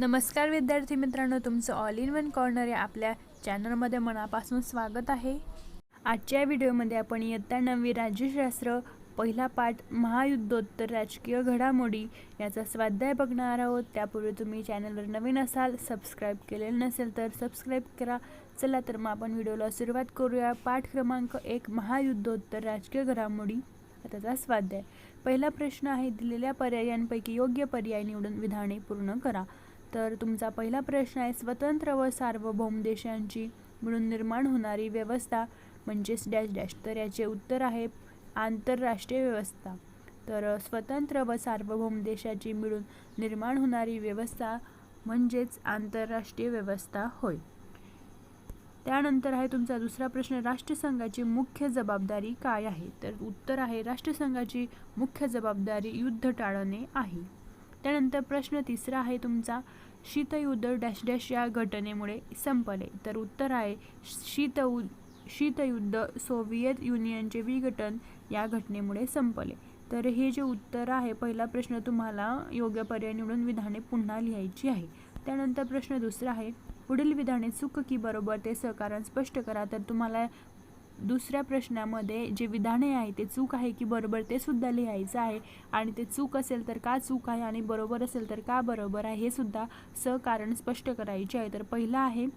नमस्कार विद्यार्थी मित्रांनो, तुमचं ऑल इन वन कॉर्नर या आपल्या चॅनलमध्ये मनापासून स्वागत आहे। आजच्या व्हिडिओमध्ये आपण इयत्ता 9वी राज्यशास्त्र पहिला पाठ महायुद्धोत्तर राजकीय घडामोडी याचा स्वाध्याय बघणार आहोत। त्यापूर्वी तुम्ही चॅनलवर नवीन असाल, सबस्क्राईब केलेलं नसेल तर सबस्क्राईब करा। चला तर मग आपण व्हिडिओला सुरुवात करूया। पाठ क्रमांक 1 महायुद्धोत्तर राजकीय घडामोडी त्याचा स्वाध्याय। पहिला प्रश्न आहे, दिलेल्या पर्यायांपैकी योग्य पर्याय निवडून विधाने पूर्ण करा। तर तुमचा पहिला प्रश्न आहे, स्वतंत्र व सार्वभौम देशांची मिळून निर्माण होणारी व्यवस्था म्हणजेच डॅश डॅश। तर याचे उत्तर आहे आंतरराष्ट्रीय व्यवस्था। तर स्वतंत्र व सार्वभौम देशाची मिळून निर्माण होणारी व्यवस्था म्हणजेच आंतरराष्ट्रीय व्यवस्था होय। त्यानंतर आहे तुमचा दुसरा प्रश्न, राष्ट्रसंघाची मुख्य जबाबदारी काय आहे? तर उत्तर आहे राष्ट्रसंघाची मुख्य जबाबदारी युद्ध टाळणे आहे। त्यानंतर प्रश्न तिसरा आहे तुमचा, शीतयुद्ध डॅश डॅश या घटनेमुळे संपले। तर उत्तर आहे शीतयुद्ध सोव्हिएत युनियनचे विघटन या घटनेमुळे संपले। तर हे जे उत्तर आहे, पहिला प्रश्न तुम्हाला योग्य पर्याय निवडून विधाने पुन्हा लिहायची आहे। त्यानंतर प्रश्न दुसरा आहे, पुढील विधाने चूक की बरोबर ते सहकारण स्पष्ट करा। तर तुम्हाला दुसऱ्या प्रश्नामध्ये जे विधाने आहे ते चूक आहे की बरोबर ते सुद्धा लिहायचं आहे, आणि ते चूक असेल तर का चूक आहे आणि बरोबर असेल तर का बरोबर आहे हे सुद्धा सहकारण स्पष्ट करायचे आहे। तर पहिला आहे,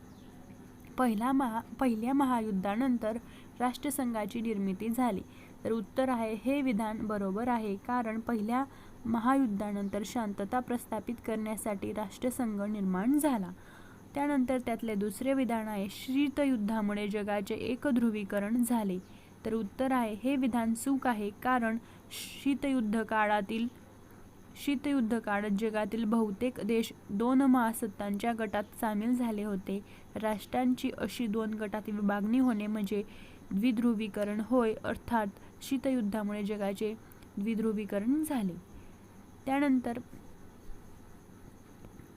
पहिल्या महायुद्धानंतर राष्ट्रसंघाची निर्मिती झाली। तर उत्तर आहे हे विधान बरोबर आहे, कारण पहिल्या महायुद्धानंतर शांतता प्रस्थापित करण्यासाठी राष्ट्रसंघ निर्माण झाला। त्यानंतर त्यातले दुसरे विधान आहे, शीतयुद्धामुळे जगाचे एकध्रुवीकरण झाले। तर उत्तर आहे हे विधान चूक आहे, कारण शीतयुद्ध काळात जगातील बहुतेक देश दोन महासत्तांच्या गटात सामील झाले होते। राष्ट्रांची अशी दोन गटात विभागणी होणे म्हणजे द्विध्रुवीकरण होय, अर्थात शीतयुद्धामुळे जगाचे द्विध्रुवीकरण झाले। त्यानंतर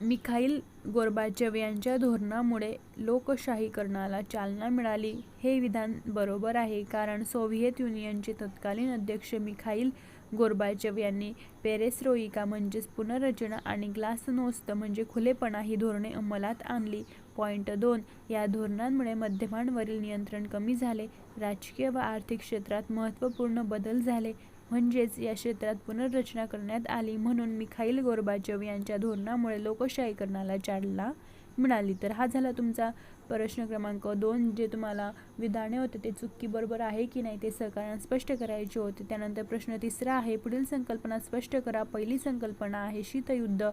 मिखाईल गोर्बाचेव यांच्या धोरणामुळे लोकशाहीकरणाला चालना मिळाली। हे विधान बरोबर आहे, कारण सोव्हिएत युनियनचे तत्कालीन अध्यक्ष मिखाईल गोर्बाचेव यांनी पेरेस्ट्रोइका म्हणजेच पुनर्रचना आणि ग्लासनोस्त म्हणजे खुलेपणा ही धोरणे अंमलात आणली। पॉईंट 2, या धोरणांमुळे मध्यमांवरील नियंत्रण कमी झाले, राजकीय व आर्थिक क्षेत्रात महत्त्वपूर्ण बदल झाले, म्हणजेच या क्षेत्रात पुनर्रचना करण्यात आली। म्हणून मिखाईल गोर्बाचेव यांच्या धोरणामुळे लोकशाहीकरणाला चालना मिळाली। तर हा झाला तुमचा प्रश्न क्रमांक 2, जे तुम्हाला विधाने होते ते चूक की बरोबर आहे की नाही ते सहकारण स्पष्ट करायचे होते। त्यानंतर प्रश्न तिसरा आहे, पुढील संकल्पना स्पष्ट करा। पहिली संकल्पना आहे शीतयुद्ध।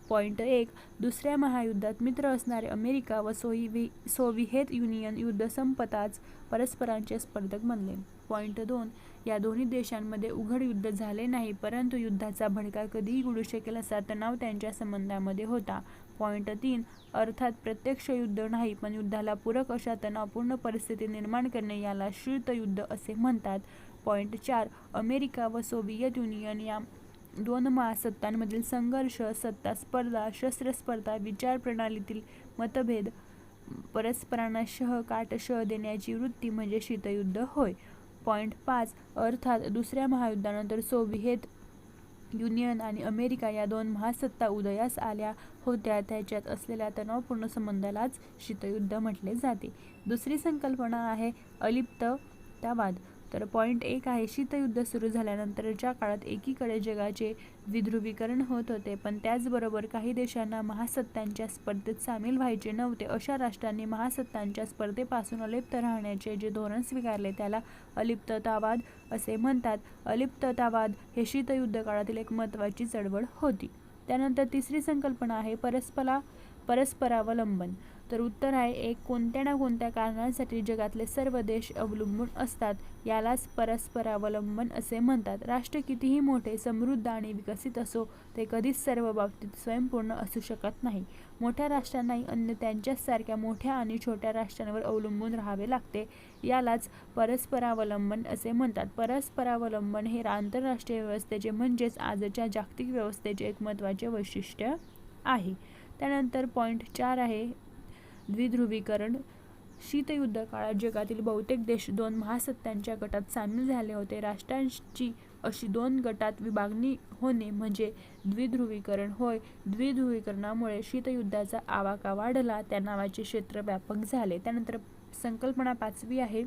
पॉईंट 1, दुसऱ्या महायुद्धात मित्र असणारे अमेरिका व सोव्हिएत युनियन युद्ध संपताच परस्परांचे स्पर्धक बनले। पॉईंट 2, या दोन्ही देशांमध्ये उघड युद्ध झाले नाही, परंतु युद्धाचा भडका कधीही उडू शकेल असा तणाव त्यांच्या संबंधामध्ये होता। पॉईंट 3, अर्थात प्रत्यक्ष युद्ध नाही, पण युद्धाला पूरक अशा तणावपूर्ण परिस्थिती निर्माण करणे याला शीतयुद्ध असे म्हणतात। पॉईंट 4, अमेरिका व सोव्हिएत युनियन या दोन महासत्तांमधील संघर्ष, सत्ता स्पर्धा, शस्त्रस्पर्धा, विचारप्रणालीतील मतभेद, परस्परांना काटशह देण्याची वृत्ती म्हणजे शीतयुद्ध होय। पॉईंट 5, अर्थात दुसऱ्या महायुद्धानंतर सोव्हिएत युनियन आणि अमेरिका या दोन महासत्ता उदयास आल्या होत्या, त्याच्यात असलेल्या तणावपूर्ण संबंधालाच शीतयुद्ध म्हटले जाते। दुसरी संकल्पना आहे अलिप्ततावाद। तर पॉईंट 1 आहे, शीतयुद्ध सुरू झाल्यानंतरच्या काळात एकीकडे जगाचे द्विध्रुवीकरण होत होते, पण त्याचबरोबर काही देशांना महासत्तांच्या स्पर्धेत सामील व्हायचे नव्हते। अशा राष्ट्रांनी महासत्तांच्या स्पर्धेपासून अलिप्त राहण्याचे जे धोरण स्वीकारले त्याला अलिप्ततावाद असे म्हणतात। अलिप्ततावाद हे शीतयुद्ध काळातील एक महत्त्वाची चळवळ होती। त्यानंतर तिसरी संकल्पना आहे परस्परावलंबन। तर उत्तर आहे 1, कोणत्या ना कोणत्या कारणांसाठी जगातले सर्व देश अवलंबून असतात, यालाच परस्परावलंबन असे म्हणतात। राष्ट्र कितीही मोठे, समृद्ध आणि विकसित असो, ते कधीच सर्व बाबतीत स्वयंपूर्ण असू शकत नाही। मोठ्या राष्ट्रांनाही अन्य त्यांच्याच सारख्या मोठ्या आणि छोट्या राष्ट्रांवर अवलंबून राहावे लागते, यालाच परस्परावलंबन असे म्हणतात। परस्परावलंबन हे आंतरराष्ट्रीय व्यवस्थेचे म्हणजेच आजच्या जागतिक व्यवस्थेचे एक महत्त्वाचे वैशिष्ट्य आहे। त्यानंतर पॉईंट 4 आहे द्विध्रुवीकरण। शीतयुद्ध काळात जगातील बहुतेक देश दोन महासत्तांच्या गटात सामील झाले होते। राष्ट्रांची अशी 2 गटात विभागणी होणे म्हणजे द्विध्रुवीकरण होय. द्विध्रुवीकरणामुळे शीतयुद्धाचा आवाका वाढला, त्या नावाचे क्षेत्र व्यापक झाले. त्यानंतर संकल्पना 5वी आहे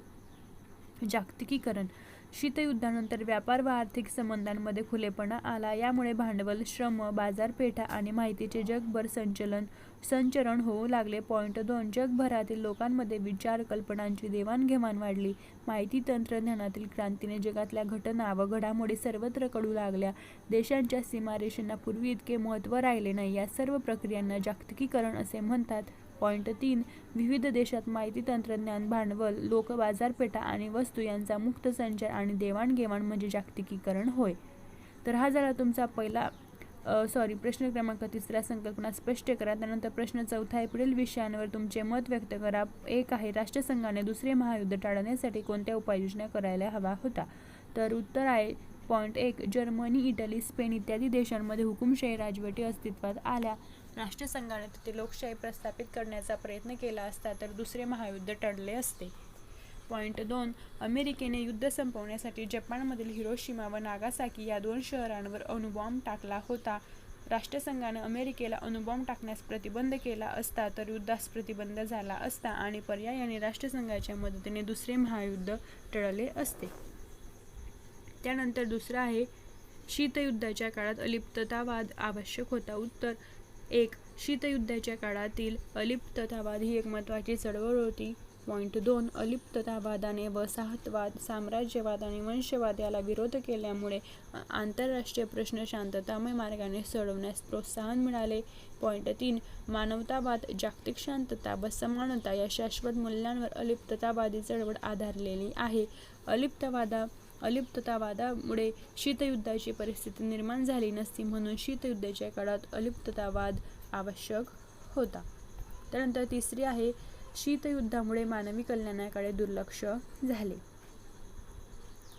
जागतिकीकरण. शीतयुद्धानंतर व्यापार व आर्थिक संबंधांमध्ये खुलेपणा आला. यामुळे भांडवल, श्रम, बाजारपेठा आणि माहितीचे जगभर संचरण होऊ लागले. पॉइंट 2 जगभरातील लोकांमध्ये विचार, कल्पनांची देवाणघेवाण वाढली. माहिती तंत्रज्ञानातील क्रांतीने जगातल्या घटना व घडामोडी सर्वत्र कळू लागल्या. देशांच्या सीमारेषांना पूर्वी इतके महत्त्व राहिले नाही. या सर्व प्रक्रियांना जागतिकीकरण असे म्हणतात. पॉइंट 3 विविध देशात माहिती तंत्रज्ञान, भांडवल, लोक, बाजारपेठा आणि वस्तू यांचा मुक्त संचार आणि देवाणघेवाण म्हणजे जागतिकीकरण होय. तर हा झाला तुमचा प्रश्न क्रमांक 3 संकल्पना स्पष्ट करा. त्यानंतर प्रश्न 4 आहे पुढील विषयांवर तुमचे मत व्यक्त करा. 1 आहे राष्ट्रसंघाने दुसरे महायुद्ध टाळण्यासाठी कोणत्या उपाययोजना करायला हवा होता. तर उत्तर आहे पॉइंट 1 जर्मनी, इटली, स्पेन इत्यादी देशांमध्ये हुकुमशाही राजवटी अस्तित्वात आल्या. राष्ट्रसंघाने तेथे लोकशाही प्रस्थापित करण्याचा प्रयत्न केला असता तर दुसरे महायुद्ध टळले असते. पॉइंट 2 अमेरिकेने युद्ध संपवण्यासाठी जपानमधील हिरोशिमा व नागासाकी या 2 शहरांवर अणुबॉम्ब टाकला होता. राष्ट्रसंघाने अमेरिकेला अणुबॉम्ब टाकण्यास प्रतिबंध केला असता तर युद्धास प्रतिबंध झाला असता आणि पर्यायाने राष्ट्रसंघाच्या मदतीने दुसरे महायुद्ध टळले असते. त्यानंतर दुसरा आहे शीतयुद्धाच्या काळात अलिप्ततावाद आवश्यक होता. उत्तर 1 शीतयुद्धाच्या काळातील अलिप्ततावाद ही एक महत्त्वाची चळवळ होती. पॉइंट 2 अलिप्ततावादाने वसाहतवाद, साम्राज्यवाद आणि वंशवाद याला विरोध केल्यामुळे आंतरराष्ट्रीय प्रश्न शांततामय मार्गाने सोडवण्यास प्रोत्साहन मिळाले. पॉइंट 3 मानवतावाद, जागतिक शांतता व समानता या शाश्वत मूल्यांवर अलिप्ततावादी चळवळ आधारलेली आहे. अलिप्ततावादामुळे शीतयुद्धाची परिस्थिती निर्माण झाली नसती, म्हणून शीतयुद्धाच्या काळात अलिप्ततावाद आवश्यक होता. त्यानंतर तिसरी आहे शीतयुद्धामुळे मानवी कल्याणाकडे दुर्लक्ष झाले.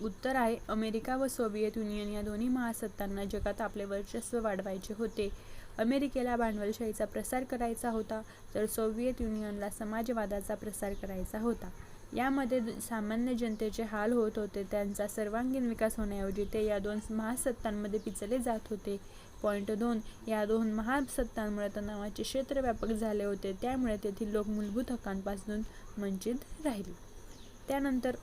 उत्तर आहे अमेरिका व सोव्हिएत युनियन या दोन्ही महासत्तांना जगात आपले वर्चस्व वाढवायचे होते. अमेरिकेला भांडवलशाहीचा प्रसार करायचा होता तर सोव्हिएत युनियनला समाजवादाचा प्रसार करायचा होता. यामध्ये सामान्य जनतेचे हाल होत होते. त्यांचा सर्वांगीण विकास होण्याऐवजी ते या 2 महासत्तांमध्ये पिचले जात होते. पॉइंट 2 या 2 महासत्तांमुळे तणावाचे क्षेत्र व्यापक झाले होते. त्यामुळे तेथील लोक मूलभूत हक्कांपासून वंचित राहिले. त्यानंतर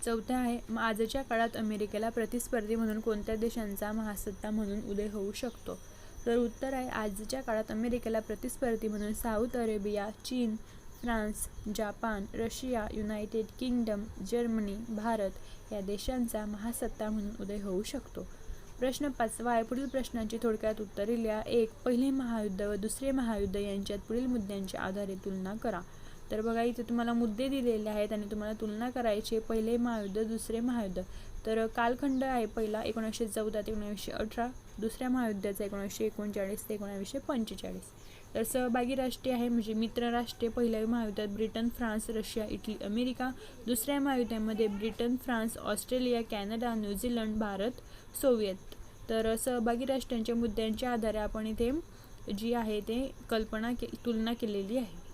4 आहे आजच्या काळात अमेरिकेला प्रतिस्पर्धी म्हणून कोणत्या देशांचा महासत्ता म्हणून उदय होऊ शकतो. तर उत्तर आहे आजच्या काळात अमेरिकेला प्रतिस्पर्धी म्हणून साऊथ अरेबिया, चीन, France, Japan, Russia, United kingdom, Germany, Bharat या देशांचा महासत्ता म्हणून उदय होऊ शकतो. प्रश्न 5 आहे पुढील प्रश्नांची थोडक्यात उत्तरे लिहा. 1 पहिले महायुद्ध व दुसरे महायुद्ध यांच्यात पुढील मुद्द्यांच्या आधारे तुलना करा. तर बघा इथे तुम्हाला मुद्दे दिलेले आहेत आणि तुम्हाला तुलना करायची. पहिले महायुद्ध, दुसरे महायुद्ध. तर कालखंड आहे पहिला 1914 ते 1918, दुसऱ्या महायुद्धाचा 1939 ते 1945. तर सहभागी राष्ट्रे आहे म्हणजे मित्र राष्ट्रे. पहिल्या महायुद्धात Britain, France, Russia, Italy, America. दुसऱ्या महायुद्धामध्ये Britain, France, Australia, Canada, New Zealand, Bharat, Soviet. तर सहभागी राष्ट्रांच्या मुद्द्यांच्या आधारे आपण इथे जी आहे ते तुलना केलेली आहे.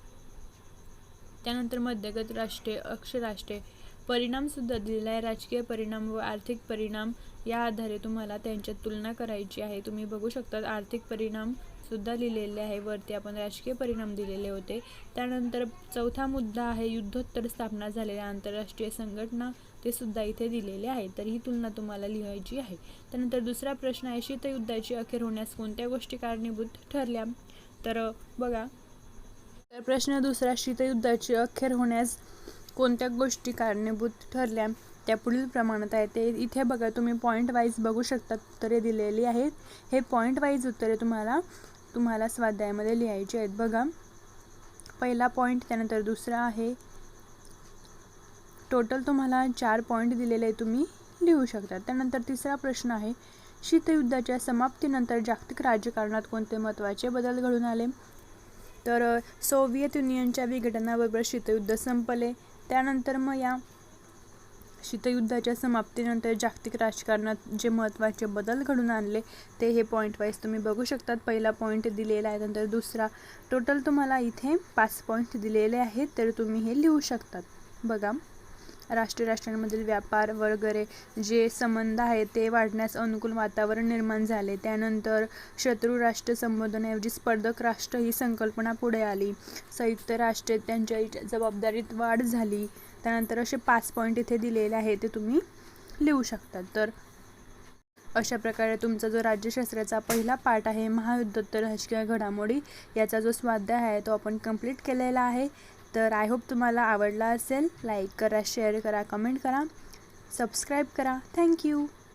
त्यानंतर मध्यगत राष्ट्रे, अक्ष राष्ट्रे, परिणाम सुद्धा दिलेला आहे. राजकीय परिणाम व आर्थिक परिणाम या आधारे तुम्हाला त्यांच्यात तुलना करायची आहे. तुम्ही बघू शकता आर्थिक परिणाम सुद्धा लिहिलेले आहे. वरती आपण राजकीय परिणाम दिलेले होते. त्यानंतर 4था मुद्दा आहे युद्धोत्तर स्थापना झालेल्या आंतरराष्ट्रीय संघटना, ते सुद्धा इथे दिलेले आहे. तर ही तुलना तुम्हाला लिहायची आहे. त्यानंतर दुसरा प्रश्न आहे शीतयुद्धाची अखेर होण्यास कोणत्या गोष्टी कारणीभूत ठरल्या. तर बघा तर प्रश्न दुसरा शीतयुद्धाची अखेर होण्यास कोणत्या गोष्टी कारणीभूत ठरल्या त्या पुढील प्रमाणात आहे. ते इथे बघा तुम्ही पॉईंट वाईज बघू शकता उत्तरे दिलेली आहेत. हे पॉईंट वाईज उत्तरे तुम्हाला स्वाध्यायामध्ये लिहायची आहेत. बघा पहिला पॉईंट, त्यानंतर दुसरा आहे. टोटल तुम्हाला 4 पॉईंट दिलेले आहे, तुम्ही लिहू शकता. त्यानंतर तिसरा प्रश्न आहे शीतयुद्धाच्या समाप्तीनंतर जागतिक राजकारणात कोणते महत्त्वाचे बदल घडून आले. तर सोव्हिएत युनियनच्या विघटनाबरोबर शीतयुद्ध संपले. त्यानंतर मग या शीतयुद्धाच्या समाप्तीनंतर जागतिक राजकारणात जे महत्त्वाचे बदल घडून आणले ते हे पॉईंट वाईज तुम्ही बघू शकतात. पहिला पॉईंट दिलेला आहे, नंतर दुसरा. टोटल तुम्हाला इथे 5 पॉईंट दिलेले आहेत, तर तुम्ही हे लिहू शकतात. बघा राष्ट्रीय राष्ट्रांमधील व्यापार वगैरे जे संबंध आहेत ते वाढण्यास अनुकूल वातावरण निर्माण झाले. त्यानंतर शत्रू राष्ट्र संबोधण्याऐवजी स्पर्धक राष्ट्र ही संकल्पना पुढे आली. संयुक्त राष्ट्रे त्यांच्या जबाबदारीत वाढ झाली. त्यानंतर असे 5 पॉईंट इथे दिलेले आहे, ते तुम्ही लिहू शकता. तर अशा प्रकारे तुमचा जो राज्यशास्त्राचा पहिला पार्ट आहे, महायुद्धोत्तर राजकीय घडामोडी, याचा जो स्वाध्याय आहे तो आपण कंप्लीट केलेला आहे. तर आय होप तुम्हाला आवडला असेल. लाईक करा, शेअर करा, कमेंट करा, सबस्क्राईब करा. थँक्यू.